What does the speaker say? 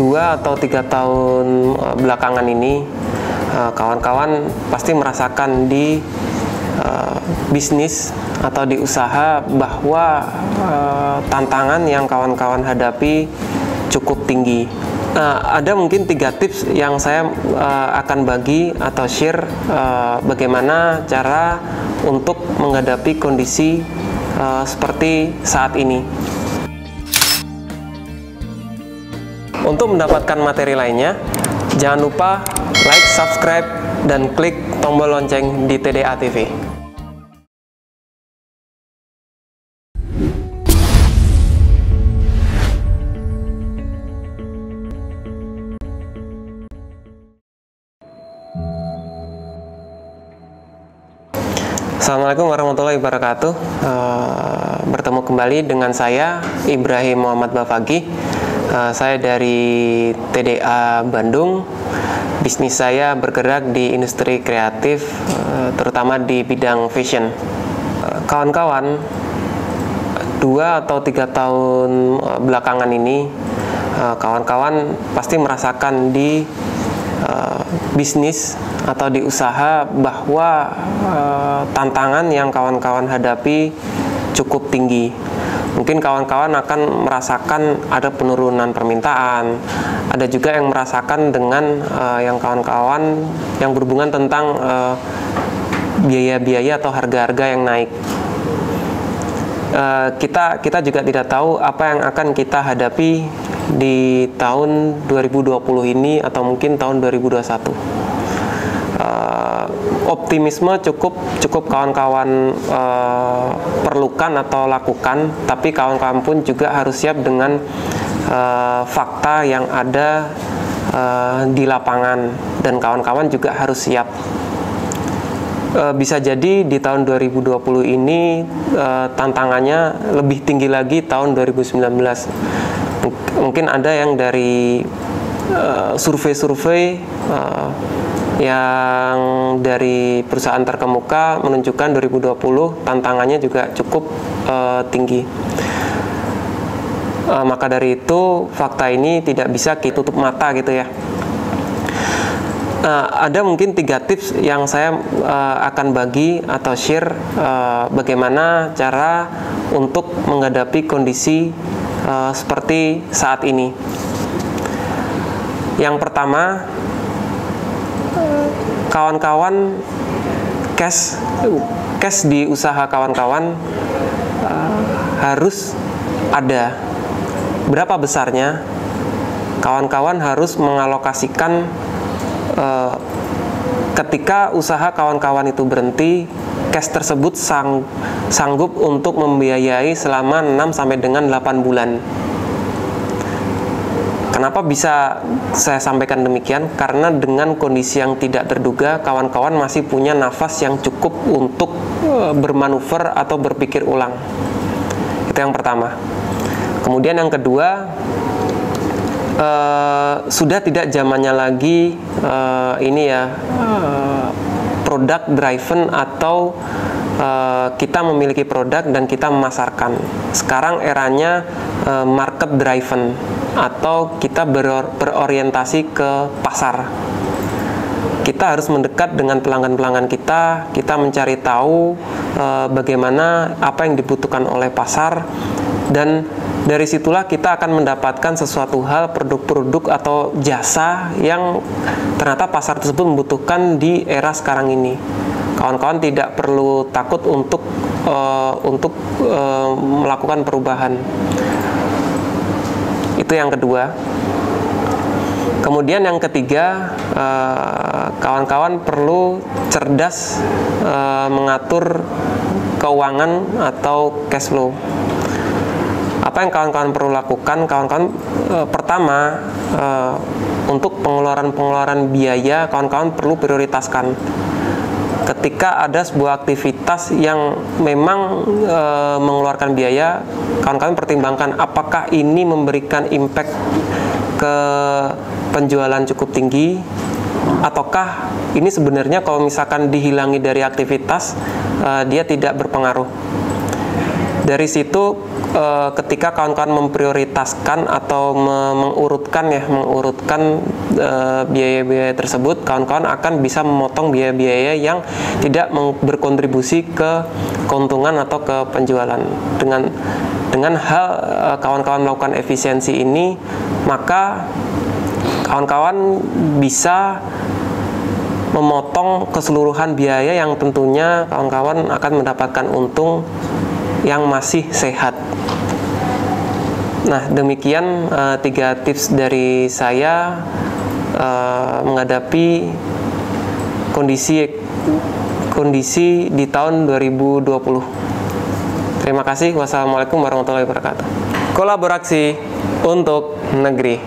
2 atau 3 tahun belakangan ini, kawan-kawan pasti merasakan di bisnis atau di usaha bahwa tantangan yang kawan-kawan hadapi cukup tinggi. Ada mungkin 3 tips yang saya akan bagi atau share bagaimana cara untuk menghadapi kondisi seperti saat ini. Untuk mendapatkan materi lainnya, jangan lupa like, subscribe, dan klik tombol lonceng di TDA TV. Assalamualaikum warahmatullahi wabarakatuh. Bertemu kembali dengan saya Ibrahim Muhammad Bafagi. Saya dari TDA Bandung. Bisnis saya bergerak di industri kreatif, terutama di bidang fashion. Kawan-kawan, 2 atau 3 tahun belakangan ini, kawan-kawan pasti merasakan di bisnis atau di usaha bahwa tantangan yang kawan-kawan hadapi cukup tinggi. Mungkin kawan-kawan akan merasakan ada penurunan permintaan, ada juga yang merasakan dengan yang kawan-kawan yang berhubungan tentang biaya-biaya atau harga-harga yang naik. Kita juga tidak tahu apa yang akan kita hadapi di tahun 2020 ini atau mungkin tahun 2021. Optimisme cukup kawan-kawan perlukan atau lakukan, tapi kawan-kawan pun juga harus siap dengan fakta yang ada di lapangan, dan kawan-kawan juga harus siap. Bisa jadi di tahun 2020 ini tantangannya lebih tinggi lagi tahun 2019. Mungkin ada yang dari survei-survei yang dari perusahaan terkemuka menunjukkan 2020 tantangannya juga cukup tinggi. Maka dari itu fakta ini tidak bisa kita tutup mata gitu ya. Ada mungkin 3 tips yang saya akan bagi atau share bagaimana cara untuk menghadapi kondisi seperti saat ini. Yang pertama, kawan-kawan cash di usaha kawan-kawan harus ada. Berapa besarnya? Kawan-kawan harus mengalokasikan ketika usaha kawan-kawan itu berhenti, cash tersebut sanggup untuk membiayai selama 6 sampai dengan 8 bulan. Kenapa bisa saya sampaikan demikian? Karena dengan kondisi yang tidak terduga, kawan-kawan masih punya nafas yang cukup untuk bermanuver atau berpikir ulang. Itu yang pertama. Kemudian yang kedua, sudah tidak zamannya lagi product driven atau kita memiliki produk dan kita memasarkan. Sekarang eranya market driven atau kita berorientasi ke pasar. Kita harus mendekat dengan pelanggan-pelanggan kita mencari tahu bagaimana apa yang dibutuhkan oleh pasar, dan dari situlah kita akan mendapatkan sesuatu hal, produk-produk atau jasa yang ternyata pasar tersebut membutuhkan di era sekarang ini. Kawan-kawan tidak perlu takut untuk melakukan perubahan. Itu yang kedua. Kemudian yang ketiga, kawan-kawan perlu cerdas mengatur keuangan atau cash flow. Apa yang kawan-kawan perlu lakukan? Kawan-kawan pertama, untuk pengeluaran biaya, kawan-kawan perlu prioritaskan. Ketika ada sebuah aktivitas yang memang mengeluarkan biaya, kawan-kawan pertimbangkan apakah ini memberikan impact ke penjualan cukup tinggi, ataukah ini sebenarnya kalau misalkan dihilangi dari aktivitas dia tidak berpengaruh. Dari situ ketika kawan-kawan memprioritaskan atau mengurutkan biaya-biaya tersebut, kawan-kawan akan bisa memotong biaya-biaya yang tidak berkontribusi ke keuntungan atau ke penjualan. Dengan hal kawan-kawan melakukan efisiensi ini, maka kawan-kawan bisa memotong keseluruhan biaya yang tentunya kawan-kawan akan mendapatkan untung yang masih sehat. Nah, demikian 3 tips dari saya menghadapi kondisi di tahun 2020. Terima kasih. Wassalamualaikum warahmatullahi wabarakatuh. Kolaborasi untuk negeri.